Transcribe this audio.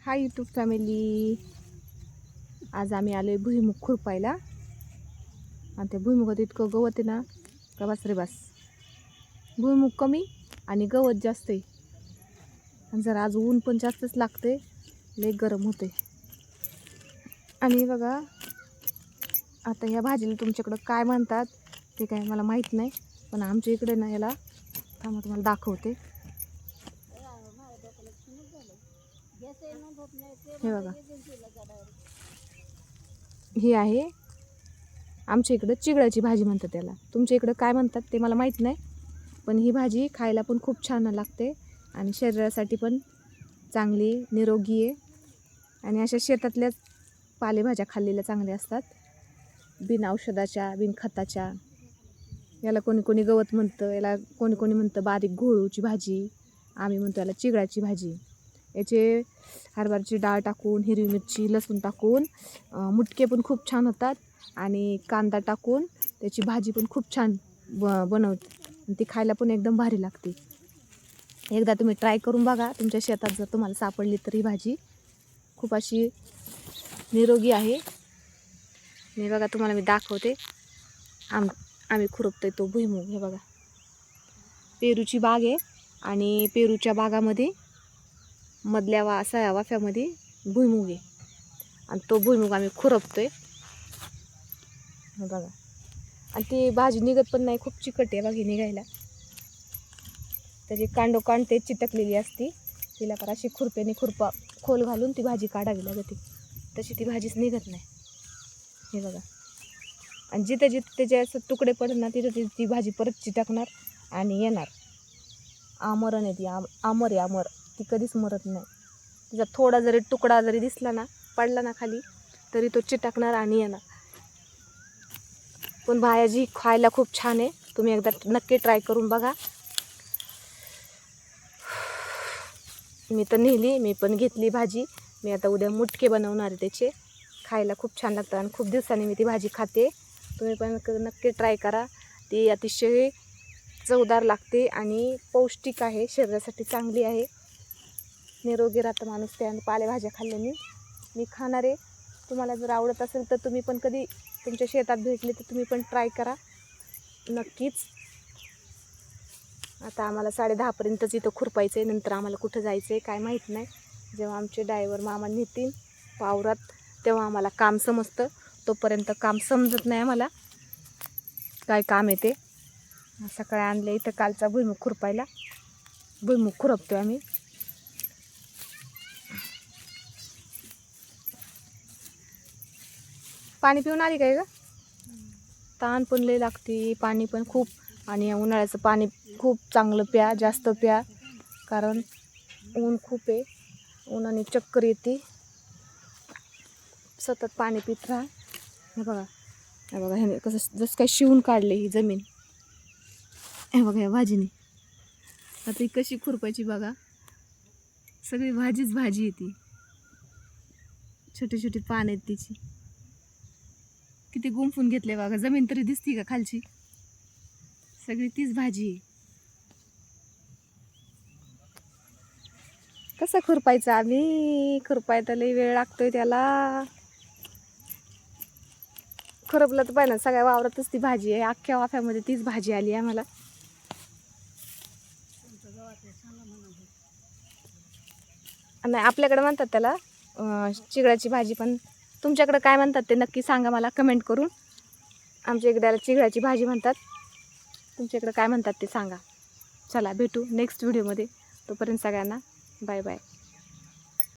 Hi YouTube family. आज आम्ही आलो आहे भुईमुग खुरपायला. आणि त्या भुईमुगात इतकं गवत आहे ना का बस रे बस. भुईमुग कमी आणि गवत जास्त आहे. आणि जरा आज ऊन पण जास्तच लागते, लय गरम होते. आणि बघा आता ह्या भाजीला तुमच्याकडं काय म्हणतात ते काय मला माहीत नाही, पण आमच्या इकडे ना याला थांबा तुम्हाला दाखवते. हे बघा, ही आहे आमच्या इकडं चिगळाची भाजी म्हणतात त्याला. तुमच्या इकडं काय म्हणतात ते मला माहीत नाही, पण ही भाजी खायला पण खूप छान लागते आणि शरीरासाठी पण चांगली निरोगी आहे. आणि अशा शेतातल्याच पालेभाज्या खाल्लेल्या चांगल्या असतात, बिन औषधाच्या बिन खताच्या. याला कोणी कोणी गवत म्हणतं, याला कोणी कोणी म्हणतं बारीक घोळूची भाजी, आम्ही म्हणतो याला चिगळाची भाजी. याचे हरभऱ्याची डाळ टाकून, हिरवी मिरची लसूण टाकून मुटके पण खूप छान होतात. आणि कांदा टाकून त्याची भाजी पण खूप छान बनवते. ती खायला पण एकदम भारी लागते. एकदा तुम्ही ट्राय करून बघा, तुमच्या शेतात जर तुम्हाला सापडली तर. ही भाजी खूप अशी निरोगी आहे. मी बघा तुम्हाला मी दाखवते. आम्ही खुरपतोय तो भुईमुग. हे बघा, पेरूची बाग आहे आणि पेरूच्या बागामध्ये मधल्या वाफ्यामध्ये भुईमुग आहे. आणि तो भुईमुग आम्ही खुरपतोय. बघा, आणि ती भाजी निघत पण नाही, खूप चिकट आहे बघा निघायला. त्याची कांडोकांड ते चिटकलेली असती, तिला पर अशी खुरप्याने खोल घालून ती भाजी काढावी लागते, तशी ती भाजीच निघत नाही. हे बघा, आणि जिथे जिथे त्याचे असं तुकडे पडत ना तिथे ती भाजी परत चिटकणार आणि येणार. आमरण आहे ती, आमर आहे आमर. ती कधीच मरत नाही. तिचा थोडा जरी तुकडा जरी दिसला ना, पडला ना खाली, तरी तो चिटकणार आणि येणार. पण भाजी खायला खूप छान आहे, तुम्ही एकदा नक्की ट्राय करून बघा. मी तर नेली, मी पण घेतली भाजी. मी आता उद्या मुटके बनवणार आहे त्याचे. खायला खूप छान लागतं आणि खूप दिवसांनी मी ती भाजी खाते. तुम्ही पण नक्की ट्राय करा. ती अतिशय चवदार लागते आणि पौष्टिक आहे, शरीरासाठी चांगली आहे. निरोगी राहतं माणूस त्या पालेभाज्या खाल्ल्याने. मी खाणार आहे. तुम्हाला जर आवडत असेल तर तुम्ही पण कधी तुमच्या शेतात भेटले तर तुम्ही पण ट्राय करा नक्कीच. आता आम्हाला 10:30पर्यंतच इथं खुरपायचं आहे. नंतर आम्हाला कुठं जायचं आहे काय माहीत नाही. जेव्हा आमचे ड्रायव्हर मामा नेतील वावरात तेव्हा आम्हाला काम समजतं. तोपर्यंत काम समजत नाही आम्हाला काय काम आहे ते. सकाळी आणले इथं कालचा भुईमुग खुरपायला. भुईमुग खुरपतोय आम्ही. पाणी पिऊन आली काय ग? ताण पण लय लागते, पाणी पण खूप. आणि उन्हाळ्याचं पाणी खूप चांगलं प्या, जास्त प्या, कारण ऊन खूप आहे. उन्हाने चक्कर येते. सतत पाणी पित राहा. हे बघा, हे बघा, हे कसं जसं काय शिवून काढले ही जमीन. हे बघा या भाजीने. आता ही कशी खुरपायची बघा. सगळी भाजीच भाजी येते. छोटी छोटी पान आहेत तिची. किती गुंफून घेतले बघा. जमीन तरी दिसती का खालची? सगळी तीच भाजी आहे. कसं खुरपायचं आम्ही? खुरपायला लई वेळ लागतोय त्याला. खुरपलं तर पाहिजे, सगळ्या वावरातच ती भाजी आहे. अख्ख्या वाफ्यामध्ये तीच भाजी आली आम्हाला. नाही, आपल्याकडे म्हणतात त्याला चिगळाची भाजी, पण तुमच्याकडे काय म्हणतात ते नक्की सांगा मला कमेंट करून. आमच्या इकडे त्याला चिगळाची भाजी म्हणतात. तुमच्याकडे काय म्हणतात ते सांगा. चला भेटू नेक्स्ट व्हिडिओमध्ये. तोपर्यंत सगळ्यांना बाय बाय.